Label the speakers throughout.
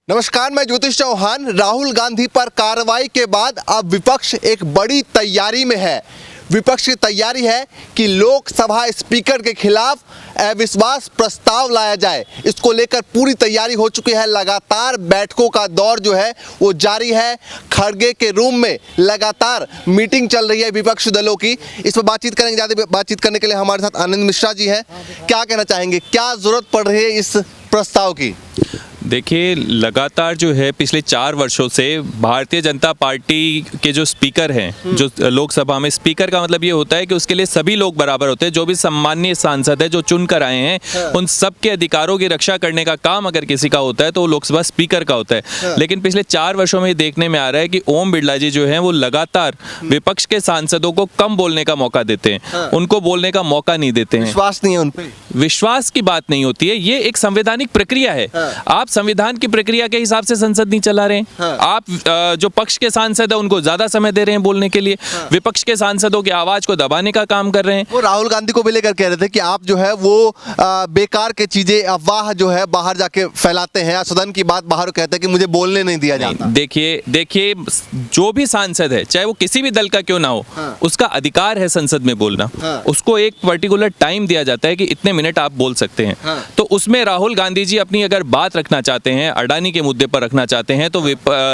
Speaker 1: नमस्कार, मैं ज्योतिष चौहान। राहुल गांधी पर कार्रवाई के बाद अब विपक्ष एक बड़ी तैयारी में है। विपक्ष की तैयारी है कि लोकसभा स्पीकर के खिलाफ अविश्वास प्रस्ताव लाया जाए। इसको लेकर पूरी तैयारी हो चुकी है। लगातार बैठकों का दौर जो है वो जारी है। खड़गे के रूम में लगातार मीटिंग चल रही है विपक्षी दलों की। इस पर बातचीत करेंगे। ज़्यादा बातचीत करने के लिए हमारे साथ आनंद मिश्रा जी हैं। क्या कहना चाहेंगे, क्या ज़रूरत पड़ रही है इस प्रस्ताव की?
Speaker 2: देखिए, लगातार जो है पिछले 4 वर्षों से भारतीय जनता पार्टी के जो स्पीकर हैं, जो लोकसभा में स्पीकर का मतलब ये होता है कि उसके लिए सभी लोग बराबर होते हैं। जो भी सम्मानीय सांसद है, जो चुन कर आए हैं, उन सब के अधिकारों की रक्षा करने का काम अगर किसी का होता है तो वो लोकसभा स्पीकर का होता है। लेकिन पिछले 4 वर्षों में देखने में आ रहा है कि ओम बिरला जी जो है वो लगातार विपक्ष के सांसदों को कम बोलने का मौका देते हैं, उनको बोलने का मौका नहीं देते हैं।
Speaker 1: विश्वास नहीं है उन पे।
Speaker 2: विश्वास की बात नहीं होती है, ये एक संवैधानिक प्रक्रिया है। आप संविधान की प्रक्रिया के हिसाब से संसद नहीं चला रहे हैं। आप जो पक्ष के सांसद है उनको ज्यादा समय दे रहे हैं बोलने के लिए, विपक्ष के सांसदों की आवाज को दबाने का काम कर रहे हैं।
Speaker 1: वो राहुल गांधी को भी लेकर कह रहे थे कि आप जो है वो बेकार के चीजें, अफवाह जो है बाहर जाके फैलाते हैं, सदन की बात बाहर कहते हैं कि मुझे बोलने नहीं दिया जाता।
Speaker 2: देखिए, जो भी सांसद है, चाहे वो किसी भी दल का क्यों ना हो, उसका अधिकार है संसद में बोलना। उसको एक पर्टिकुलर टाइम दिया जाता है कि इतने मिनट आप बोल सकते हैं। तो उसमें राहुल गांधी जी अपनी अगर बात रखना चाहते हैं, अडानी के मुद्दे पर रखना चाहते हैं, तो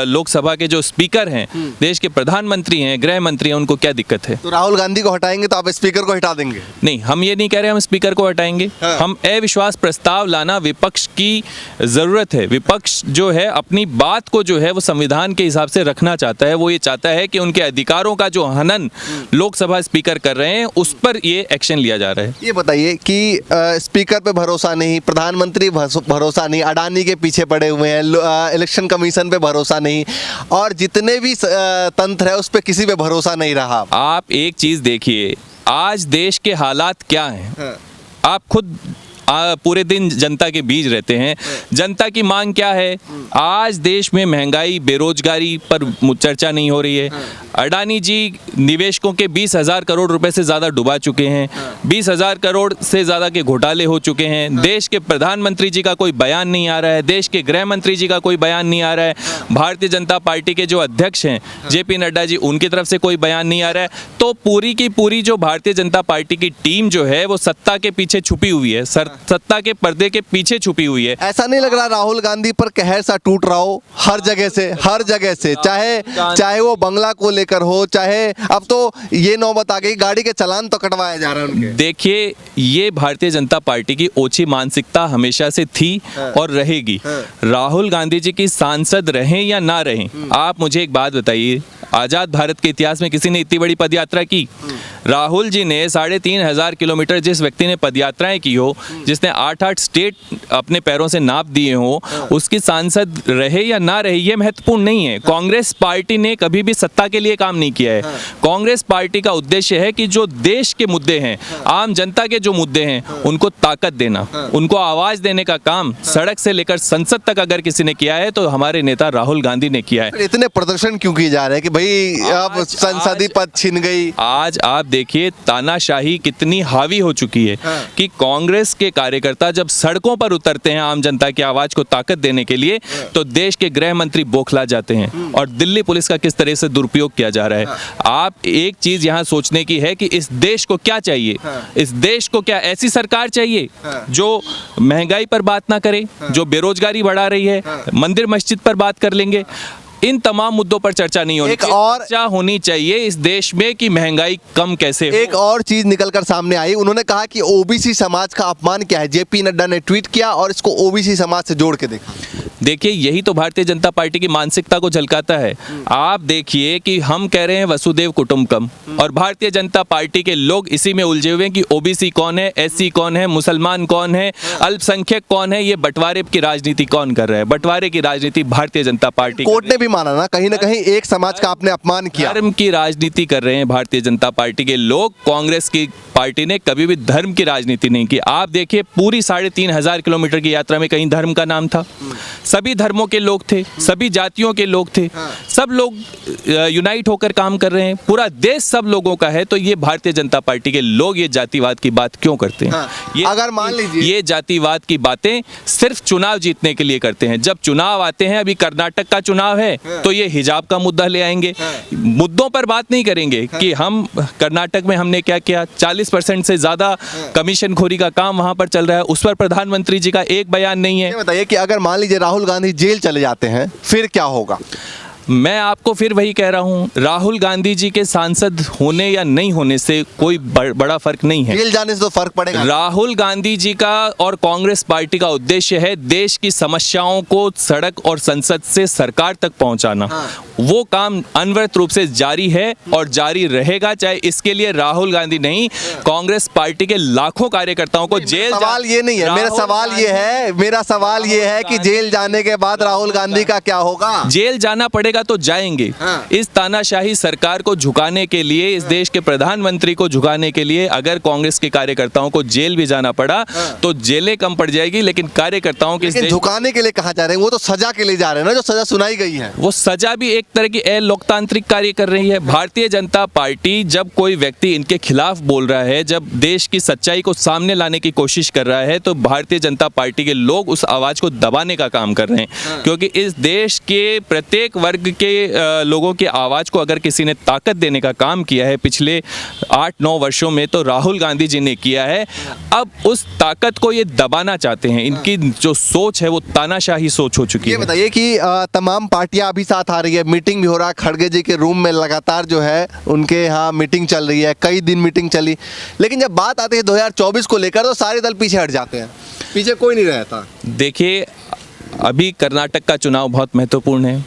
Speaker 2: लोकसभा के जो स्पीकर हैं, देश के प्रधानमंत्री हैं, गृह मंत्री हैं, उनको क्या दिक्कत है?
Speaker 1: तो राहुल गांधी को हटाएंगे तो आप स्पीकर को हटा देंगे?
Speaker 2: नहीं, हम ये नहीं कह रहे हम स्पीकर को हटाएंगे। हम अविश्वास प्रस्ताव लाना विपक्ष की जरूरत है। विपक्ष जो है अपनी बात को जो है वो संविधान के हिसाब से रखना चाहता है। वो ये चाहता है कि उनके अधिकारों का जो हनन लोकसभा स्पीकर कर रहे हैं उस पर ये एक्शन लिया जा रहा है।
Speaker 1: ये बताइए कि स्पीकर पे भरोसा नहीं, प्रधानमंत्री भरोसा नहीं, अडानी के पीछे पड़े हुए हैं, इलेक्शन कमीशन पे भरोसा नहीं, और जितने भी तंत्र है उस पे किसी पे भरोसा नहीं रहा।
Speaker 2: आप एक चीज देखिए, आज देश के हालात क्या हैं। आप खुद पूरे दिन जनता के बीच रहते हैं। जनता की मांग क्या है? आज देश में महंगाई, बेरोजगारी पर चर्चा नहीं हो रही है। अडानी जी निवेशकों के 20,000 करोड़ रुपए से ज़्यादा डुबा चुके हैं। 20,000 करोड़ से ज़्यादा के घोटाले हो चुके हैं। देश के प्रधानमंत्री जी का कोई बयान नहीं आ रहा है। देश के गृह मंत्री जी का कोई बयान नहीं आ रहा है। भारतीय जनता पार्टी के जो अध्यक्ष हैं JP नड्डा जी, उनकी तरफ से कोई बयान नहीं आ रहा है। तो पूरी की पूरी जो भारतीय जनता पार्टी की टीम जो है वो सत्ता के पीछे छुपी हुई है, सत्ता के पर्दे के पीछे छुपी हुई है।
Speaker 1: ऐसा नहीं लग रहा राहुल गांधी पर कहर सा टूट रहा हो हर जगह से, चाहे वो बंगला को लेकर हो, चाहे अब तो ये नौबत आ गई गाड़ी के चालान तो कटवाया जा रहा है उनके।
Speaker 2: देखिए, ये भारतीय जनता पार्टी की ओछी मानसिकता हमेशा से थी और रहेगी। राहुल गांधी जी की सांसद रहें या ना रहें, आप मुझे एक बात बताइए, आजाद भारत के इतिहास में किसी ने इतनी बड़ी पदयात्रा की? राहुल जी ने 3,500 किलोमीटर जिस व्यक्ति ने पदयात्राएं की हो, जिसने 8 स्टेट अपने पैरों से नाप दिए हो, उसकी सांसद रहे या ना रहे ये महत्वपूर्ण नहीं है। कांग्रेस पार्टी ने कभी भी सत्ता के लिए काम नहीं किया है। कांग्रेस पार्टी का उद्देश्य है कि जो देश के मुद्दे हैं, आम जनता के जो मुद्दे हैं, उनको ताकत देना, उनको आवाज देने का काम सड़क से लेकर संसद तक अगर किसी ने किया है तो हमारे नेता राहुल गांधी ने किया है।
Speaker 1: इतने प्रदर्शन क्यों किए जा रहे हैं कि भाई अब संसदीय पद छिन गई?
Speaker 2: आज आप देखिए तानाशाही कितनी हावी हो चुकी है कि कांग्रेस के कार्यकर्ता जब सड़कों पर उतरते हैं आम जनता की आवाज को ताकत देने के लिए, तो देश के गृह मंत्री बौखला जाते हैं। और दिल्ली पुलिस का किस तरह से दुरुपयोग किया जा रहा है। आप एक चीज यहां सोचने की है कि इस देश को क्या चाहिए। इस देश को क्या ऐसी सरकार चाहिए जो महंगाई पर बात ना करे, जो बेरोजगारी बढ़ा रही है? मंदिर मस्जिद पर बात कर लेंगे, इन तमाम मुद्दों पर चर्चा नहीं होनी।
Speaker 1: एक और
Speaker 2: चर्चा होनी चाहिए इस देश में कि महंगाई कम कैसे हो।
Speaker 1: एक और चीज निकलकर सामने आई, उन्होंने कहा कि ओबीसी समाज का अपमान क्या है। JP नड्डा ने ट्वीट किया और इसको ओबीसी समाज से जोड़ के देखा।
Speaker 2: देखिए, यही तो भारतीय जनता पार्टी की मानसिकता को झलकाता है। आप देखिए कि हम कह रहे हैं वसुदेव कुटुंबकम, और भारतीय जनता पार्टी के लोग इसी में उलझे हुए हैं कि ओबीसी कौन है, SC कौन है, मुसलमान कौन है, अल्पसंख्यक कौन है। ये बंटवारे की राजनीति कौन कर रहा है? बंटवारे की राजनीति भारतीय जनता पार्टी।
Speaker 1: कोर्ट ने भी माना ना कहीं एक समाज का आपने अपमान किया।
Speaker 2: धर्म की राजनीति कर रहे हैं भारतीय जनता पार्टी के लोग। कांग्रेस की पार्टी ने कभी भी धर्म की राजनीति नहीं की। आप देखिए, पूरी 3,500 किलोमीटर की यात्रा में कहीं धर्म का नाम था? सभी धर्मों के लोग थे, सभी जातियों के लोग थे, सब लोग यूनाइट होकर काम कर रहे हैं, पूरा देश सब लोगों का है। तो ये भारतीय जनता पार्टी के लोग ये जातिवाद की बात क्यों करते हैं? ये
Speaker 1: अगर मान लीजिए
Speaker 2: ये जातिवाद की बातें सिर्फ चुनाव जीतने के लिए करते हैं। जब चुनाव आते हैं, अभी कर्नाटक का चुनाव है, तो ये हिजाब का मुद्दा ले आएंगे, मुद्दों पर बात नहीं करेंगे कि हम कर्नाटक में हमने क्या किया। 40% से ज्यादा कमीशन खोरी का काम वहां पर चल रहा है, उस पर प्रधानमंत्री जी का एक बयान नहीं है।
Speaker 1: ये बताइए कि अगर मान लीजिए राहुल गांधी जेल चले जाते हैं फिर क्या होगा?
Speaker 2: मैं आपको फिर वही कह रहा हूं, राहुल गांधी जी के सांसद होने या नहीं होने से कोई बड़ा फर्क नहीं है।
Speaker 1: जेल जाने से तो फर्क पड़ेगा।
Speaker 2: राहुल गांधी जी का और कांग्रेस पार्टी का उद्देश्य है देश की समस्याओं को सड़क और संसद से सरकार तक पहुंचाना। वो काम अनवरत रूप से जारी है और जारी रहेगा, चाहे इसके लिए राहुल गांधी नहीं, कांग्रेस पार्टी के लाखों कार्यकर्ताओं को जेल।
Speaker 1: सवाल ये नहीं है, मेरा सवाल ये है कि जेल जाने के बाद राहुल गांधी का क्या होगा?
Speaker 2: जेल जाना पड़ेगा तो जाएंगे। इस तानाशाही सरकार को झुकाने के लिए, इस देश के प्रधानमंत्री को झुकाने के लिए अगर कांग्रेस के कार्यकर्ताओं को जेल भी जाना पड़ा तो जेलें कम पड़ जाएगी, लेकिन कार्यकर्ताओं के
Speaker 1: झुकाने के लिए कहाँ जा रहे हैं? वो तो सजा के लिए जा रहे हैं ना, जो सजा सुनाई गई है।
Speaker 2: वो सजा भी एक तरह की लोकतांत्रिक कार्य कर रही है। भारतीय जनता पार्टी जब कोई व्यक्ति इनके खिलाफ बोल रहा है, जब देश की सच्चाई को सामने लाने की कोशिश कर रहा है, तो भारतीय जनता पार्टी के लोग उस आवाज को दबाने का काम कर रहे हैं। क्योंकि इस देश के प्रत्येक वर्ग के लोगों की आवाज को अगर किसी ने ताकत देने का काम किया है पिछले 8-9 वर्षों में, तो राहुल गांधी जी ने किया है। अब उस ताकत को ये दबाना चाहते हैं। इनकी जो सोच है वो तानाशाही सोच हो चुकी है।
Speaker 1: ये बताइए कि तमाम पार्टियां अभी साथ आ रही है, मीटिंग भी हो रहा है, खड़गे जी के रूम में लगातार जो है उनके यहाँ मीटिंग चल रही है, कई दिन मीटिंग चली, लेकिन जब बात आती है 2024 को लेकर तो सारे दल पीछे हट जाते हैं, पीछे कोई नहीं रहता।
Speaker 2: देखिए, अभी कर्नाटक का चुनाव बहुत महत्वपूर्ण है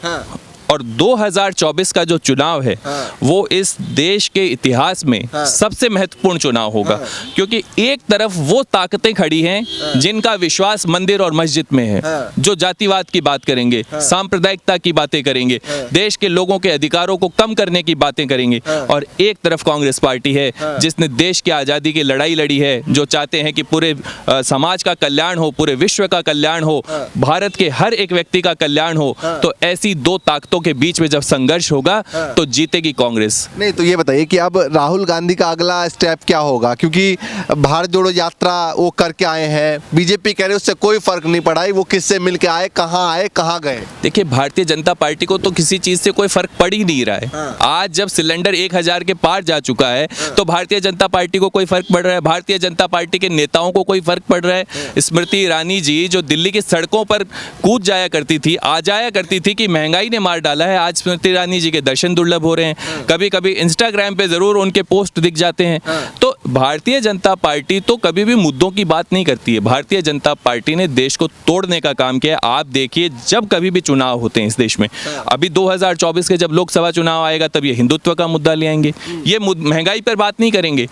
Speaker 2: और 2024 का जो चुनाव है वो इस देश के इतिहास में सबसे महत्वपूर्ण चुनाव होगा। क्योंकि एक तरफ वो ताकतें खड़ी हैं जिनका विश्वास मंदिर और मस्जिद में है, जो जातिवाद की बात करेंगे, सांप्रदायिकता की बातें करेंगे, देश के लोगों के अधिकारों को कम करने की बातें करेंगे, और एक तरफ कांग्रेस पार्टी है जिसने देश की आज़ादी की लड़ाई लड़ी है, जो चाहते हैं कि पूरे समाज का कल्याण हो, पूरे विश्व का कल्याण हो, भारत के हर एक व्यक्ति का कल्याण हो। तो ऐसी दो ताकतों के बीच में जब संघर्ष होगा तो जीतेगी कांग्रेस।
Speaker 1: नहीं तो ये बताइए कि अब राहुल गांधी का अगला स्टेप क्या होगा? क्योंकि भारत जोड़ो यात्रा वो करके आए हैं, बीजेपी कह रहे उससे कोई फर्क नहीं पड़ा, वो किससे मिलके आए, कहाँ गए?
Speaker 2: देखिए, भारतीय जनता पार्टी को तो किसी चीज से कोई फर्क पड़ ही नहीं रहा है। आज जब सिलेंडर 1000 के पार जा चुका है तो भारतीय जनता पार्टी को कोई फर्क पड़ रहा है? भारतीय जनता पार्टी के नेताओं को कोई फर्क पड़ रहा है? स्मृति ईरानी जी जो दिल्ली की सड़कों पर कूद जाया करती थी, आ जाया करती थी कि महंगाई ने मार डाला है, आज स्मृति ईरानी जी के दर्शन दुर्लभ हो रहे हैं। कभी कभी इंस्टाग्राम पे जरूर उनके पोस्ट दिख जाते हैं। तो भारतीय जनता पार्टी तो कभी भी मुद्दों की बात नहीं करती है। भारतीय जनता पार्टी ने देश को तोड़ने का काम किया। आप देखिए, जब कभी भी चुनाव होते हैं इस देश में, अभी 2024 के जब लोकसभा चुनाव आएगा तब ये हिंदुत्व का मुद्दा ले आएंगे, ये महंगाई पर बात नहीं करेंगे,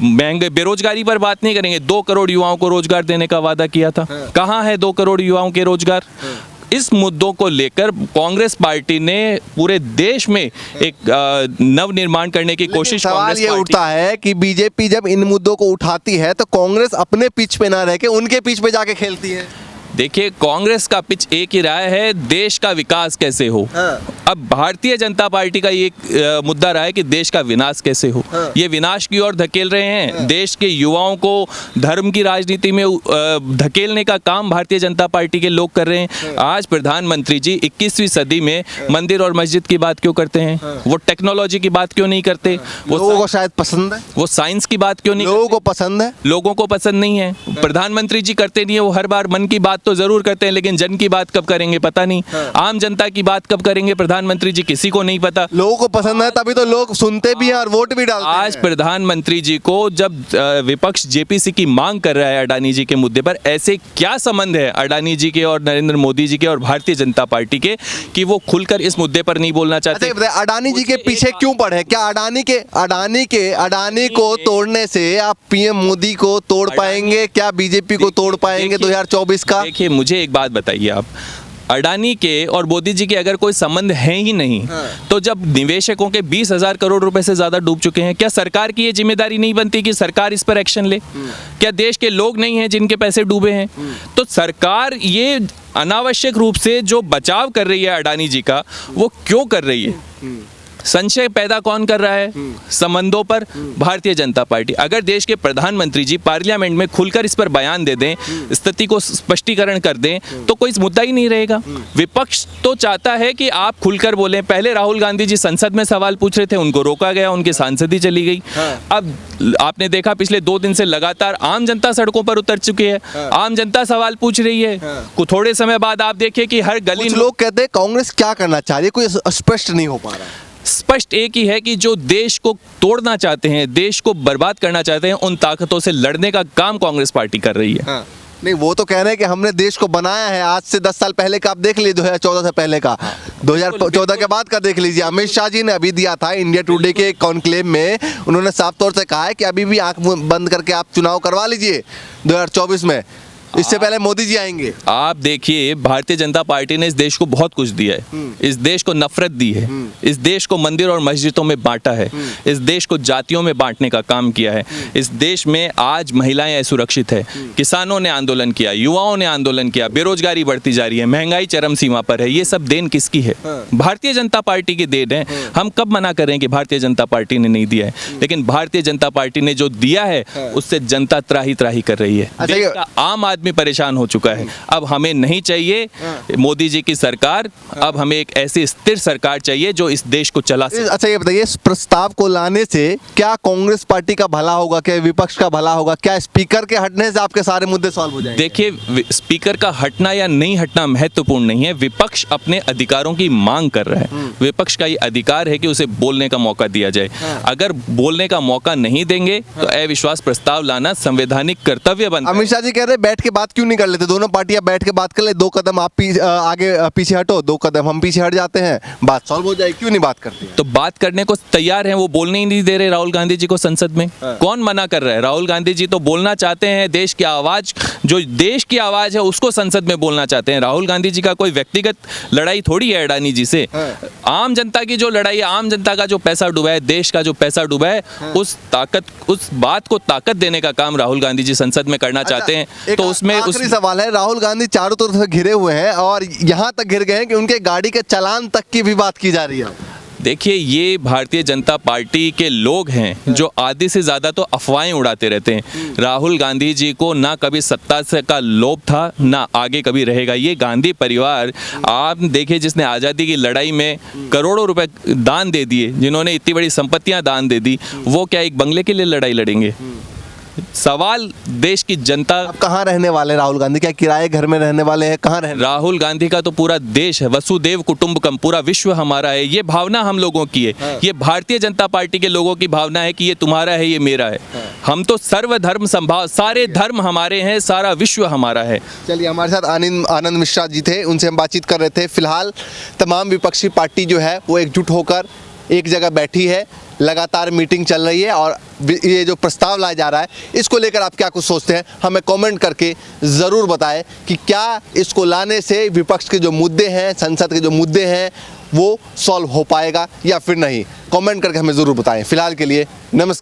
Speaker 2: महंगे बेरोजगारी पर बात नहीं करेंगे। 2 करोड़ युवाओं को रोजगार देने का वादा किया था, कहाँ है 2 करोड़ युवाओं के रोजगार? इस मुद्दों को लेकर कांग्रेस पार्टी ने पूरे देश में एक नवनिर्माण करने की कोशिश।
Speaker 1: सवाल ये उठता है कि बीजेपी जब इन मुद्दों को उठाती है तो कांग्रेस अपने पिच पे ना रह के उनके पिच पे जाके खेलती है।
Speaker 2: देखिए, कांग्रेस का पिच एक ही रहा है, देश का विकास कैसे हो। अब भारतीय जनता पार्टी का ये मुद्दा रहा है कि देश का विनाश कैसे हो। ये विनाश की ओर धकेल रहे हैं। देश के युवाओं को धर्म की राजनीति में धकेलने का काम भारतीय जनता पार्टी के लोग कर रहे हैं। आज प्रधानमंत्री जी 21वीं सदी में मंदिर और मस्जिद की बात क्यों करते हैं? वो टेक्नोलॉजी की बात क्यों नहीं करते? वो
Speaker 1: लोगों को शायद पसंद है।
Speaker 2: वो साइंस की बात क्यों नहीं?
Speaker 1: लोगों को पसंद है।
Speaker 2: लोगों को पसंद नहीं है। प्रधानमंत्री जी करते नहीं है। वो हर बार मन की बात तो जरूर करते हैं, लेकिन जन की बात कब करेंगे पता नहीं। आम जनता की बात कब करेंगे प्रधानमंत्री जी, किसी को नहीं पता।
Speaker 1: लोगों को पसंद है तभी तो लोग सुनते भी हैं और वोट भी डालते हैं।
Speaker 2: आज प्रधानमंत्री जी को जब विपक्ष जेपीसी की मांग कर रहा है अडानी जी के मुद्दे पर, ऐसे क्या संबंध है अडानी जी के और नरेंद्र मोदी जी के और भारतीय जनता पार्टी के कि वो खुलकर इस मुद्दे पर नहीं बोलना चाहते?
Speaker 1: अडानी जी के पीछे क्यों पड़े? क्या अडानी को तोड़ने से आप पीएम मोदी को तोड़ पाएंगे? क्या बीजेपी को तोड़ पाएंगे 2024 का?
Speaker 2: देखिए, मुझे एक बात बताइए आप, अडानी के और मोदी जी के अगर कोई संबंध है ही नहीं, तो जब निवेशकों के 20,000 करोड़ रुपए से ज्यादा डूब चुके हैं, क्या सरकार की ये जिम्मेदारी नहीं बनती कि सरकार इस पर एक्शन ले? क्या देश के लोग नहीं हैं जिनके पैसे डूबे हैं? तो सरकार ये अनावश्यक रूप से जो बचाव कर रही है अडानी जी का, वो क्यों कर रही है? संशय पैदा कौन कर रहा है? संबंधों पर भारतीय जनता पार्टी। अगर देश के प्रधानमंत्री जी पार्लियामेंट में खुलकर इस पर बयान दे दें, स्थिति को स्पष्टीकरण कर दें, तो कोई मुद्दा ही नहीं रहेगा। विपक्ष तो चाहता है कि आप खुलकर बोलें। पहले राहुल गांधी जी संसद में सवाल पूछ रहे थे, उनको रोका गया, उनकी सांसद ही चली गई। अब आपने देखा पिछले 2 दिन से लगातार आम जनता सड़कों पर उतर चुकी है, आम जनता सवाल पूछ रही है। थोड़े समय बाद आप देखिए कि हर गली
Speaker 1: कुछ लोग कहते हैं कांग्रेस क्या करना चाह रही है, कोई स्पष्ट नहीं हो पा रहा है।
Speaker 2: स्पष्ट एक ही है कि जो देश को तोड़ना चाहते हैं, देश को बर्बाद करना चाहते हैं, उन ताकतों से लड़ने का काम कांग्रेस पार्टी कर रही है।
Speaker 1: नहीं, वो तो कह रहे हैं कि हमने देश को बनाया है। आज से 10 साल पहले का आप देख लीजिए, 2014 से पहले का, 2014 के बाद का देख लीजिए। अमित शाह जी ने अभी दिया था इंडिया टुडे के कॉन्क्लेव में, उन्होंने साफ तौर से कहा है कि अभी भी आंख बंद करके आप चुनाव करवा लीजिए 2024 में, इससे पहले मोदी जी आएंगे।
Speaker 2: आप देखिए, भारतीय जनता पार्टी ने इस देश को बहुत कुछ दिया है। इस देश को नफरत दी है, इस देश को मंदिर और मस्जिदों में बांटा है, इस देश को जातियों में बांटने का काम किया है। इस देश में आज महिलाएं असुरक्षित है, किसानों ने आंदोलन किया, युवाओं ने आंदोलन किया, बेरोजगारी बढ़ती जा रही है, महंगाई चरम सीमा पर है। ये सब देन किसकी है? भारतीय जनता पार्टी की देन है। हम कब मना कर रहे हैं कि भारतीय जनता पार्टी ने नहीं दिया है? लेकिन भारतीय जनता पार्टी ने जो दिया है उससे जनता त्राही त्राही कर रही है। देश का आम आदमी परेशान हो चुका है। अब हमें नहीं चाहिए मोदी जी की सरकार, अब हमें एक ऐसी स्थिर सरकार चाहिए जो इस देश को चला सके।
Speaker 1: अच्छा, ये बताइए, इस प्रस्ताव को लाने से क्या कांग्रेस पार्टी का भला होगा, क्या विपक्ष का भला होगा? क्या स्पीकर के हटने से आपके सारे मुद्दे सॉल्व हो जाएंगे?
Speaker 2: देखिए, स्पीकर का हटना या नहीं हटना महत्वपूर्ण नहीं है। विपक्ष अपने अधिकारों की मांग कर रहा है। विपक्ष का ये अधिकार है कि उसे बोलने का मौका दिया जाए। अगर बोलने का मौका नहीं देंगे तो अविश्वास प्रस्ताव लाना संवैधानिक कर्तव्य बनता है।
Speaker 1: अमित शाह जी कह रहे बैठ के बात क्यों नहीं कर लेते? दोनों पार्टियां बैठ के बात कर ले, 2 कदम आप आगे पीछे हटो, 2 कदम हम पीछे हट जाते हैं, बात सॉल्व हो जाए। क्यों नहीं बात करते?
Speaker 2: तो बात करने को तैयार हैं, वो बोलने ही नहीं दे रहे राहुल गांधी जी को संसद में। कौन मना कर रहा है? राहुल गांधी जी तो बोलना चाहते हैं, देश की आवाज, जो देश की आवाज है उसको संसद में बोलना चाहते हैं। राहुल गांधी जी का कोई व्यक्तिगत लड़ाई थोड़ी है अडानी जी से। आम जनता की जो लड़ाई है, आम जनता का जो पैसा डूबा है, देश का जो पैसा डूबा है, उस बात को ताकत देने का काम राहुल गांधी जी संसद में करना चाहते हैं। तो उसमें
Speaker 1: आखिरी सवाल है, राहुल गांधी चारों तरफ से घिरे हुए हैं और यहाँ तक घिर गए हैं कि उनके गाड़ी के चालान तक की भी बात की जा रही है।
Speaker 2: देखिए, ये भारतीय जनता पार्टी के लोग हैं जो आधे से ज़्यादा तो अफवाहें उड़ाते रहते हैं। राहुल गांधी जी को ना कभी सत्ता से का लोभ था, ना आगे कभी रहेगा। ये गांधी परिवार, आप देखिए, जिसने आज़ादी की लड़ाई में करोड़ों रुपए दान दे दिए, जिन्होंने इतनी बड़ी संपत्तियां दान दे दी, वो क्या एक बंगले के लिए लड़ाई लड़ेंगे? सवाल देश की जनता।
Speaker 1: अब कहाँ रहने वाले राहुल गांधी? क्या किराए घर में रहने वाले हैं? कहाँ रहने?
Speaker 2: राहुल गांधी का तो पूरा देश है, वसुदेव कुटुंबकम, पूरा विश्व हमारा है। ये भावना हम लोगों की है। ये भारतीय जनता पार्टी के लोगों की भावना है कि ये तुम्हारा है, ये मेरा है। हम तो सर्वधर्म संभाव, सारे धर्म हमारे हैं, सारा विश्व हमारा है।
Speaker 1: चलिए, हमारे साथ आनंद मिश्रा जी थे, उनसे हम बातचीत कर रहे थे। फिलहाल तमाम विपक्षी पार्टी जो है वो एकजुट होकर एक जगह बैठी है, लगातार मीटिंग चल रही है और ये जो प्रस्ताव लाया जा रहा है, इसको लेकर आप क्या कुछ सोचते हैं? हमें कमेंट करके ज़रूर बताएं कि क्या इसको लाने से विपक्ष के जो मुद्दे हैं, संसद के जो मुद्दे हैं, वो सॉल्व हो पाएगा या फिर नहीं। कमेंट करके हमें ज़रूर बताएं। फिलहाल के लिए नमस्कार।